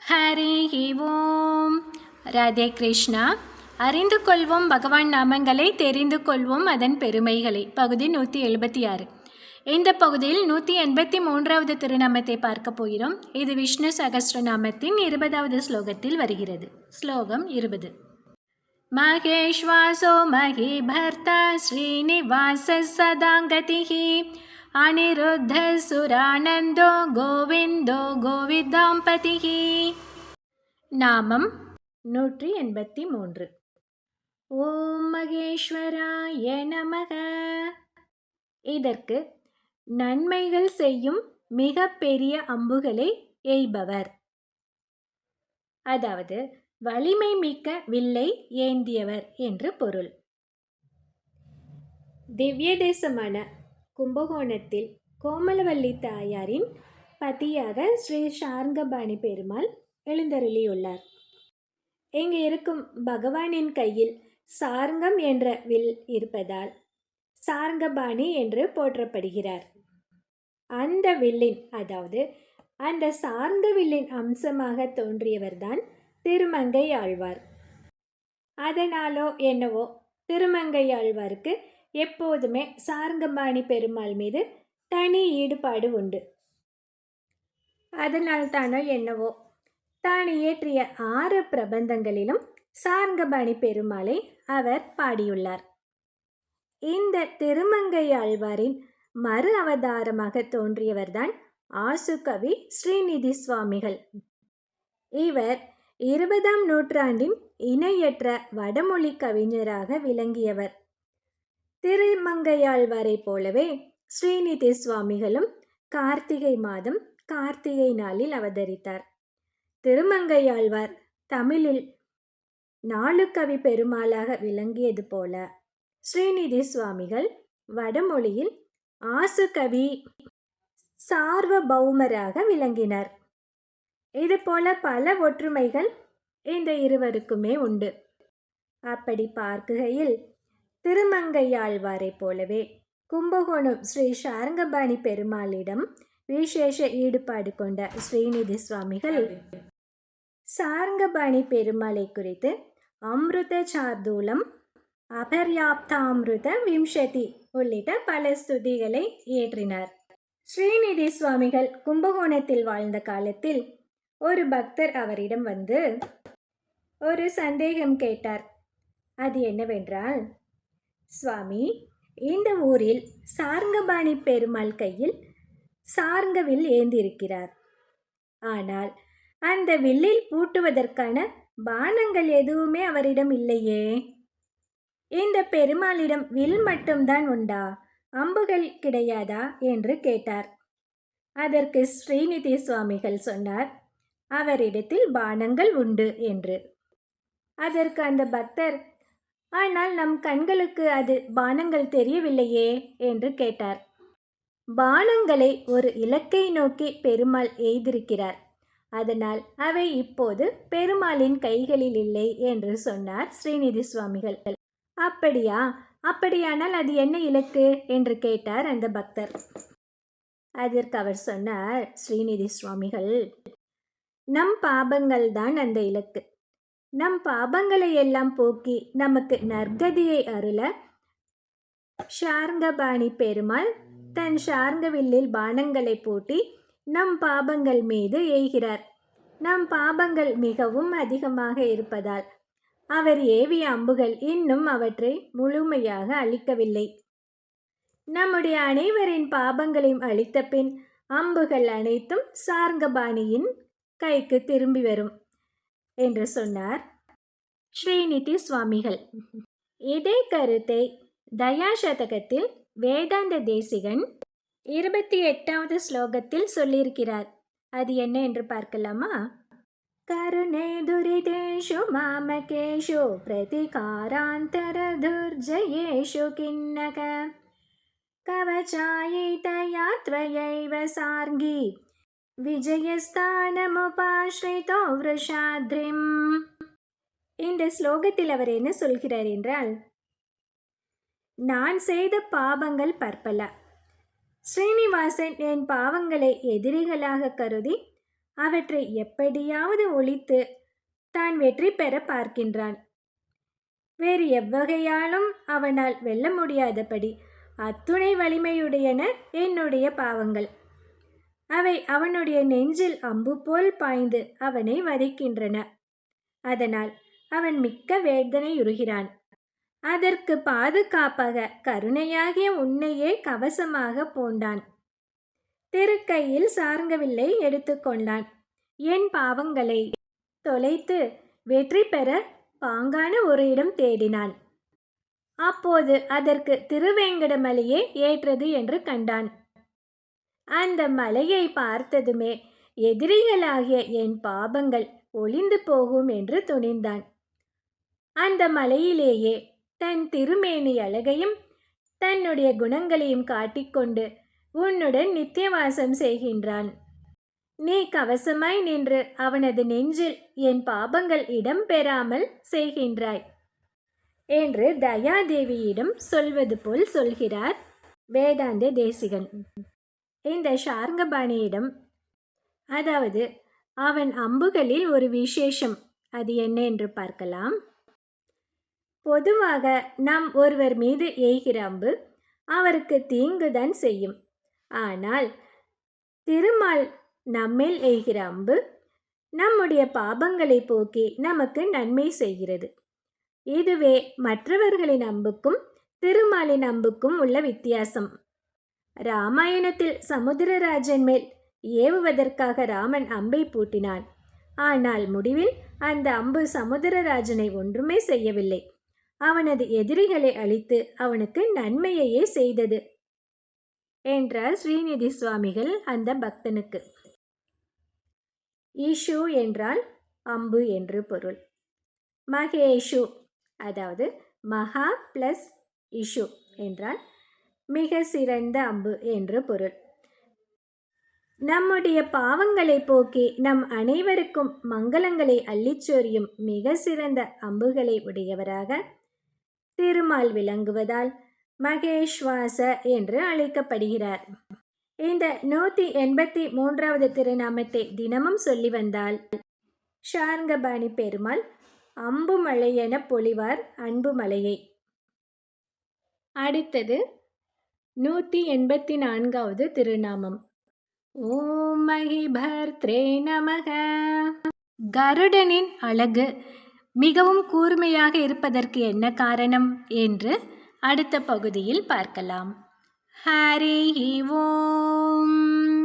ஹரி ஓம். ராதே கிருஷ்ணா. அறிந்து கொள்வோம் பகவான் நாமங்களை, தெரிந்து கொள்வோம் அதன் பெருமைகளை. பகுதி 176. இந்த பகுதியில் 183வது திருநாமத்தை பார்க்க போகிறோம். இது விஷ்ணு சகஸ்ரநாமத்தின் 20வது ஸ்லோகத்தில் வருகிறது. ஸ்லோகம் 20. மகேஷ்வாசோ மகி பர்த்தா ஸ்ரீனிவாச சதாங்கதிஹி அனிருத்த சுரானந்தோ கோவிந்தோ கோவிதாம்பதிஹி. நாமம் 183. ஓம் மகேஸ்வராய நமக. இதற்கு நன்மைகள் செய்யும் மிக பெரிய அம்புகளை எய்பவர், அதாவது வலிமை மிக்க வில்லை ஏந்தியவர் என்று பொருள். திவ்ய தேசமான கும்பகோணத்தில் கோமலவல்லி தாயாரின் பதியாக ஸ்ரீ சார்ங்கபாணி பெருமாள் எழுந்தருளியுள்ளார். இங்கு இருக்கும் பகவானின் கையில் சார்ங்கம் என்ற வில் இருப்பதால் சார்ங்கபாணி என்று போற்றப்படுகிறார். அந்த வில்லின், அதாவது அந்த சார்ந்த வில்லின் அம்சமாக தோன்றியவர்தான் திருமங்கை ஆழ்வார். அதனாலோ என்னவோ திருமங்கை ஆழ்வாருக்கு எப்போதுமே சார்ங்கபாணி பெருமாள் மீது தனி ஈடுபாடு உண்டு. அதனால்தானோ என்னவோ தான் இயற்றிய 6 பிரபந்தங்களிலும் சார்ங்கபாணி பெருமாளை அவர் பாடியுள்ளார். இந்த திருமங்கை ஆழ்வாரின் மறு அவதாரமாக தோன்றியவர்தான் ஆசுகவி ஸ்ரீநிதி சுவாமிகள். இவர் 20ஆம் நூற்றாண்டின் இணையற்ற வடமொழி கவிஞராக விளங்கியவர். திருமங்கையாழ்வாரை போலவே ஸ்ரீநிதி சுவாமிகளும் கார்த்திகை மாதம் கார்த்திகை நாளில் அவதரித்தார். திருமங்கையாழ்வார் தமிழில் நாலுக்கவி பெருமாளாக விளங்கியது போல ஸ்ரீநிதி சுவாமிகள் வடமொழியில் ஆசுகவி சார்வபௌமராக விளங்கினார். இதுபோல பல ஒற்றுமைகள் இந்த இருவருக்குமே உண்டு. அப்படி பார்க்கையில் திருமங்கையாழ்வாரை போலவே கும்பகோணம் ஸ்ரீ சார்ங்கபாணி பெருமாளிடம் விசேஷ ஈடுபாடு கொண்ட ஸ்ரீநிதி சுவாமிகள் சார்ங்கபாணி பெருமாளை குறித்து அம்ருத சார்தூலம், அபர்யாப்தாமிருத விம்சதி உள்ளிட்ட பல ஸ்துதிகளை இயற்றினார். ஸ்ரீநிதி சுவாமிகள் கும்பகோணத்தில் வாழ்ந்த காலத்தில் ஒரு பக்தர் அவரிடம் வந்து ஒரு சந்தேகம் கேட்டார். அது என்னவென்றால், சுவாமி, இந்த ஊரில் சார்ங்கபாணி பெருமாள் கையில் சார்ங்கவில் ஏந்திருக்கிறார். ஆனால் அந்த வில்லில் பூட்டுவதற்கான பானங்கள் எதுவுமே அவரிடம் இல்லையே. இந்த பெருமாளிடம் வில் மட்டும்தான் உண்டா, அம்புகள் கிடையாதா என்று கேட்டார். அதற்கு ஸ்ரீநிதி சுவாமிகள் சொன்னார், அவரிடத்தில் பானங்கள் உண்டு என்று. அதற்கு அந்த பக்தர், ஆனால் நம் கண்களுக்கு அது பானங்கள் தெரியவில்லையே என்று கேட்டார். பானங்களை ஒரு இலக்கை நோக்கி பெருமாள் எய்திருக்கிறார். அதனால் அவை இப்போது பெருமாளின் கைகளில் இல்லை என்று சொன்னார் ஸ்ரீநிதி சுவாமிகள். அப்படியா? அப்படியானால் அது என்ன இலக்கு என்று கேட்டார் அந்த பக்தர். அதற்கு அவர் சொன்னார், ஸ்ரீநிதி சுவாமிகள், நம் பாபங்கள் தான் அந்த இலக்கு. நம் பாபங்களை எல்லாம் போக்கி நமக்கு நற்கதியை அருள சார்ங்கபாணி பெருமாள் தன் சார்ங்கவில்லில் பானங்களை பூட்டி நம் பாபங்கள் மீது எய்கிறார். நம் பாபங்கள் மிகவும் அதிகமாக இருப்பதால் அவர் ஏவிய அம்புகள் இன்னும் அவற்றை முழுமையாக அழிக்கவில்லை. நம்முடைய அனைவரின் பாபங்களையும் அழித்த பின் அம்புகள் அனைத்தும் சார்ங்கபாணியின் கைக்கு திரும்பி வரும் என்று சொன்னார் ஸ்ரீநிதி சுவாமிகள். இதே கருத்தை தயாசதகத்தில் வேதாந்த தேசிகன் 28வது ஸ்லோகத்தில் சொல்லியிருக்கிறார். அது என்ன என்று பார்க்கலாமா? கருணே துரிதேஷு மாமகேஷு பிரதிகாராந்தர துர்ஜயேஷு கிண்ணக கவச்சாயிதயா த்வயைவ சார்ங்கி விஜயஸ்தானமுபாஸ்ரிதோ விருஷாத்ரிம். இந்த ஸ்லோகத்தில் அவர் என்ன சொல்கிறார் என்றால், நான் செய்த பாவங்கள் பற்பல. ஸ்ரீனிவாசன் என் பாவங்களை எதிரிகளாக கருதி அவற்றை எப்படியாவது ஒழித்து தான் வெற்றி பெற பார்க்கின்றான். வேறு எவ்வகையாலும் அவனால் வெல்ல முடியாதபடி அத்துணை வலிமையுடையன என்னுடைய பாவங்கள். அவை அவனுடைய நெஞ்சில் அம்பு போல் பாய்ந்து அவனை வதைக்கின்றன. அதனால் அவன் மிக்க வேதனையுறுகிறான். அதற்கு பாதுகாப்பாக கருணையாகிய உன்னையே கவசமாக பூண்டான். திருக்கையில் சார்ங்கவில்லை எடுத்துக்கொண்டான். என் பாவங்களை தொலைத்து வெற்றி பெற பாங்கான ஒரு இடம் தேடினான். அப்போது அதற்கு திருவேங்கடமலையே ஏற்றது என்று கண்டான். அந்த மலையை பார்த்ததுமே எதிரிகளாகிய என் பாபங்கள் ஒளிந்து போகும் என்று துணிந்தான். அந்த மலையிலேயே தன் திருமேனி அழகையும் தன்னுடைய குணங்களையும் காட்டிக்கொண்டு உன்னுடன் நித்தியவாசம் செய்கின்றான். நீ கவசமாய் நின்று அவனது நெஞ்சில் என் பாபங்கள் இடம் பெறாமல் செய்கின்றாய் என்று தயாதேவியிடம் சொல்வது போல் சொல்கிறார் வேதாந்த தேசிகன். இந்த சார்ங்கபாணியிடம், அதாவது அவன் அம்புகளில் ஒரு விசேஷம், அது என்ன என்று பார்க்கலாம். பொதுவாக நாம் ஒருவர் மீது எய்கிற அம்பு அவருக்கு தீங்குதான் செய்யும். ஆனால் திருமால் நம்மேல் எய்கிற அம்பு நம்முடைய பாபங்களை போக்கி நமக்கு நன்மை செய்கிறது. இதுவே மற்றவர்களின் அம்புக்கும் திருமாலின் அம்புக்கும் உள்ள வித்தியாசம். ராமாயணத்தில் சமுத்திரராஜன் மேல் ஏவுவதற்காக ராமன் அம்பை பூட்டினான். ஆனால் முடிவில் அந்த அம்பு சமுத்திரராஜனை ஒன்றுமே செய்யவில்லை. அவனது எதிரிகளை அழித்து அவனுக்கு நன்மையையே செய்தது என்றார் ஸ்ரீநிதி சுவாமிகள் அந்த பக்தனுக்கு. ஈஷு என்றால் அம்பு என்று பொருள். மகேஷு, அதாவது மகா பிளஸ் இஷு என்றால் மிக சிறந்த அம்பு என்று பொருள். நம்முடைய பாவங்களை போக்கி நம் அனைவருக்கும் மங்களங்களை அள்ளிச்சொரியும் மிக சிறந்த அம்புகளை உடையவராக திருமால் விளங்குவதால் மகேஷ்வாச என்று அழைக்கப்படுகிறார். இந்த 183வது திருநாமத்தை தினமும் சொல்லி வந்தால் சார்ங்கபாணி பெருமாள் அம்பு மழை என பொழிவார் அன்பு மலையை. அடுத்தது 184வது திருநாமம். ஓம் மகிபர்த்ரே நமக. கருடனின் அழகு மிகவும் கூர்மையாக இருப்பதற்கு என்ன காரணம் என்று அடுத்த பகுதியில் பார்க்கலாம். ஹரி ஓம்.